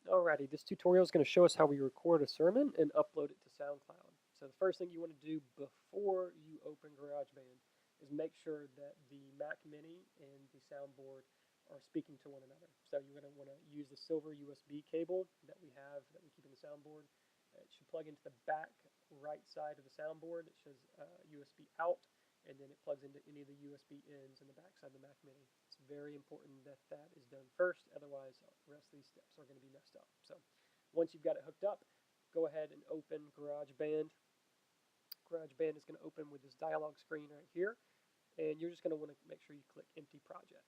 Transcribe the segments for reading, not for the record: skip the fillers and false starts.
Alrighty, this tutorial is going to show us how we record a sermon and upload it to SoundCloud. So the first thing you want to do before you open GarageBand is make sure that the Mac Mini and the soundboard are speaking to one another. So you're going to want to use the silver USB cable that we keep in the soundboard. It should plug into the back right side of the soundboard. It shows USB out, and then it plugs into any of the USB ins in the back side of the Mac Mini. It's very important that that is done first, otherwise the rest of these steps are going to be messed up. So once you've got it hooked up, go ahead and open GarageBand. GarageBand is going to open with this dialog screen right here, and you're just going to want to make sure you click Empty Project.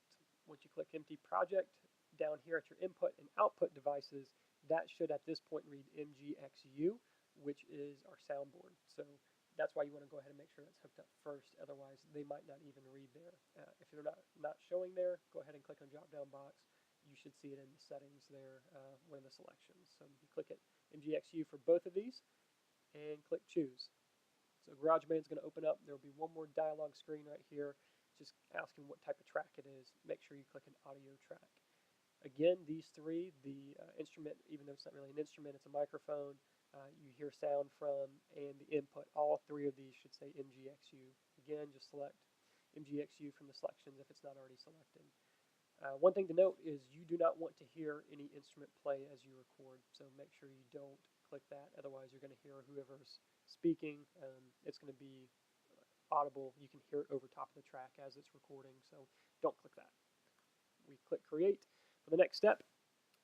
Once you click Empty Project, down here at your input and output devices, that should at this point read MGXU, which is our soundboard. So that's why you want to go ahead and make sure that's hooked up first. Otherwise, they might not even read there. If they're not showing there, go ahead and click on drop-down box. You should see it in the settings there, one of the selections. So you click it MGXU for both of these, and click Choose. So GarageBand is going to open up. There will be one more dialog screen right here, just asking what type of track it is. Make sure you click an audio track. Again, these three, the instrument, even though it's not really an instrument, it's a microphone, you hear sound from, and the input, all three of these should say MGXU. Again, just select MGXU from the selections if it's not already selected. One thing to note is you do not want to hear any instrument play as you record, so make sure you don't click that. Otherwise, you're going to hear whoever's speaking. It's going to be audible. You can hear it over top of the track as it's recording, so don't click that. We click Create for the next step,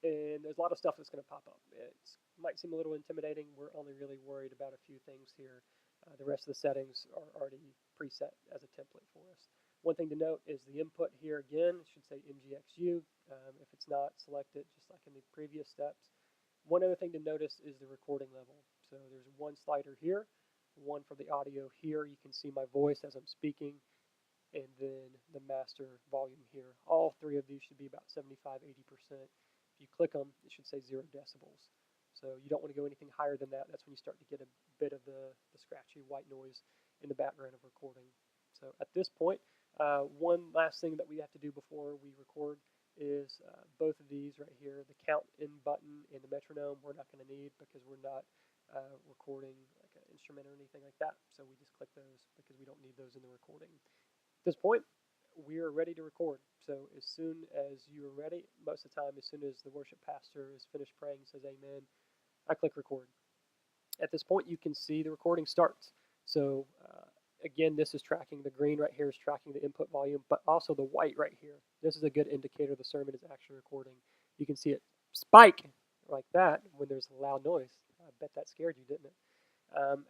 and there's a lot of stuff that's going to pop up. It might seem a little intimidating. We're only really worried about a few things here. The rest of the settings are already preset as a template for us. One thing to note is the input here again should say MGXU. If it's not, select it just like in the previous steps. One other thing to notice is the recording level. So there's one slider here, one for the audio here. You can see my voice as I'm speaking, and then the master volume here. All three of these should be about 75–80%. If you click them, it should say 0 decibels. So you don't want to go anything higher than that. That's when you start to get a bit of the scratchy white noise in the background of recording. So at this point, one last thing that we have to do before we record is both of these right here, the count in button and the metronome, we're not going to need because we're not recording like an instrument or anything like that. So we just click those because we don't need those in the recording. At this point, we are ready to record. So as soon as you are ready, most of the time, as soon as the worship pastor is finished praying, says amen, I click record. At this point, you can see the recording starts. So again, this is tracking, the green right here is tracking the input volume, but also the white right here. This is a good indicator the sermon is actually recording. You can see it spike like that when there's a loud noise. I bet that scared you, didn't it?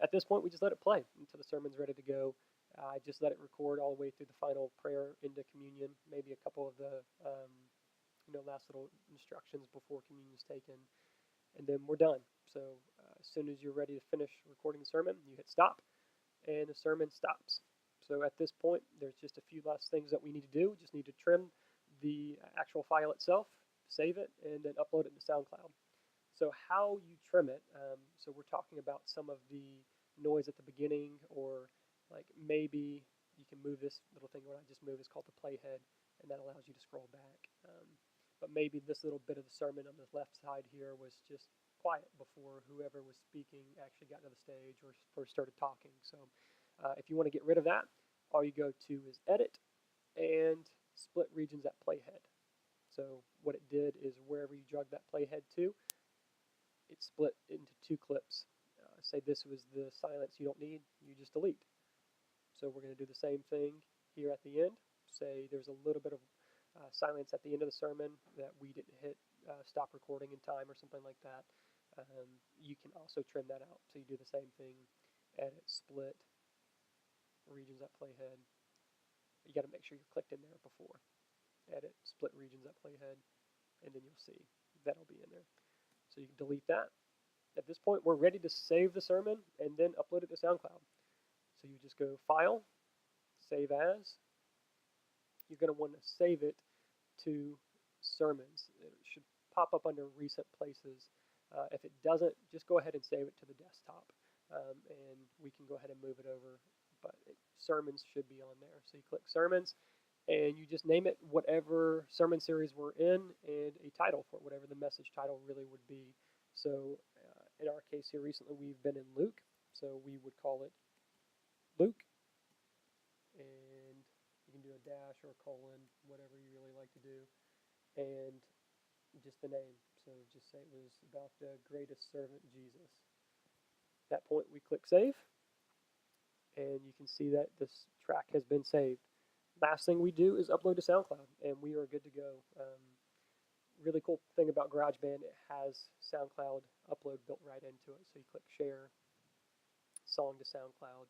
At this point, we just let it play until the sermon's ready to go. I just let it record all the way through the final prayer into communion, maybe a couple of the last little instructions before communion is taken, and then we're done. So as soon as you're ready to finish recording the sermon, you hit stop, and the sermon stops. So at this point, there's just a few last things that we need to do. We just need to trim the actual file itself, save it, and then upload it to SoundCloud. So how you trim it, so we're talking about some of the noise at the beginning, or like maybe you can move this little thing, what I just moved is called the playhead, and that allows you to scroll back. But maybe this little bit of the sermon on the left side here was just quiet before whoever was speaking actually got to the stage or first started talking. So if you want to get rid of that, all you go to is Edit and Split Regions at Playhead. So what it did is wherever you drug that playhead to, it split into 2 clips. Say this was the silence you don't need, you just delete. So we're going to do the same thing here at the end. Say there's a little bit of silence at the end of the sermon that we didn't hit stop recording in time or something like that. You can also trim that out. So you do the same thing, edit, split, regions at playhead. You got to make sure you're clicked in there before. Edit, split regions at playhead, and then you'll see that'll be in there. So you can delete that. At this point, we're ready to save the sermon and then upload it to SoundCloud. So you just go File, Save As. You're going to want to save it to Sermons. It should pop up under Recent Places. If it doesn't, just go ahead and save it to the desktop, and we can go ahead and move it over. But Sermons should be on there. So you click Sermons, and you just name it whatever sermon series we're in and a title for it, whatever the message title really would be. So in our case here recently, we've been in Luke, so we would call it Luke, and you can do a dash or a colon, whatever you really like to do, and just the name. So just say it was about the greatest servant Jesus. At that point, we click save, and you can see that this track has been saved. Last thing we do is upload to SoundCloud, and we are good to go. Really cool thing about GarageBand, it has SoundCloud upload built right into it. So you click share, song to SoundCloud.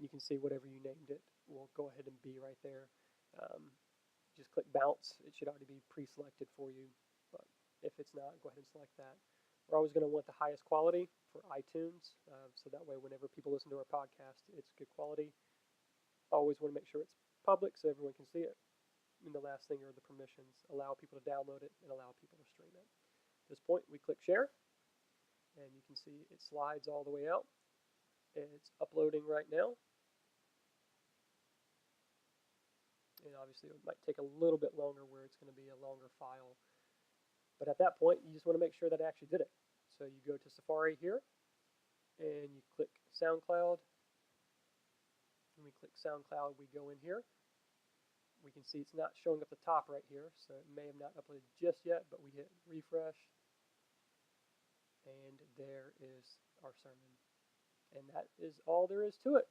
You can see whatever you named it will go ahead and be right there. Just click bounce. It should already be pre-selected for you, but if it's not, go ahead and select that. We're always going to want the highest quality for iTunes, so that way whenever people listen to our podcast, it's good quality. Always want to make sure it's public so everyone can see it. And the last thing are the permissions. Allow people to download it and allow people to stream it. At this point, we click share, and you can see it slides all the way out. It's uploading right now. And obviously, it might take a little bit longer where it's going to be a longer file. But at that point, you just want to make sure that it actually did it. So you go to Safari here, and you click SoundCloud. When we click SoundCloud, we go in here. We can see it's not showing up the top right here, so it may have not uploaded just yet, but we hit refresh, and there is our sermon. And that is all there is to it.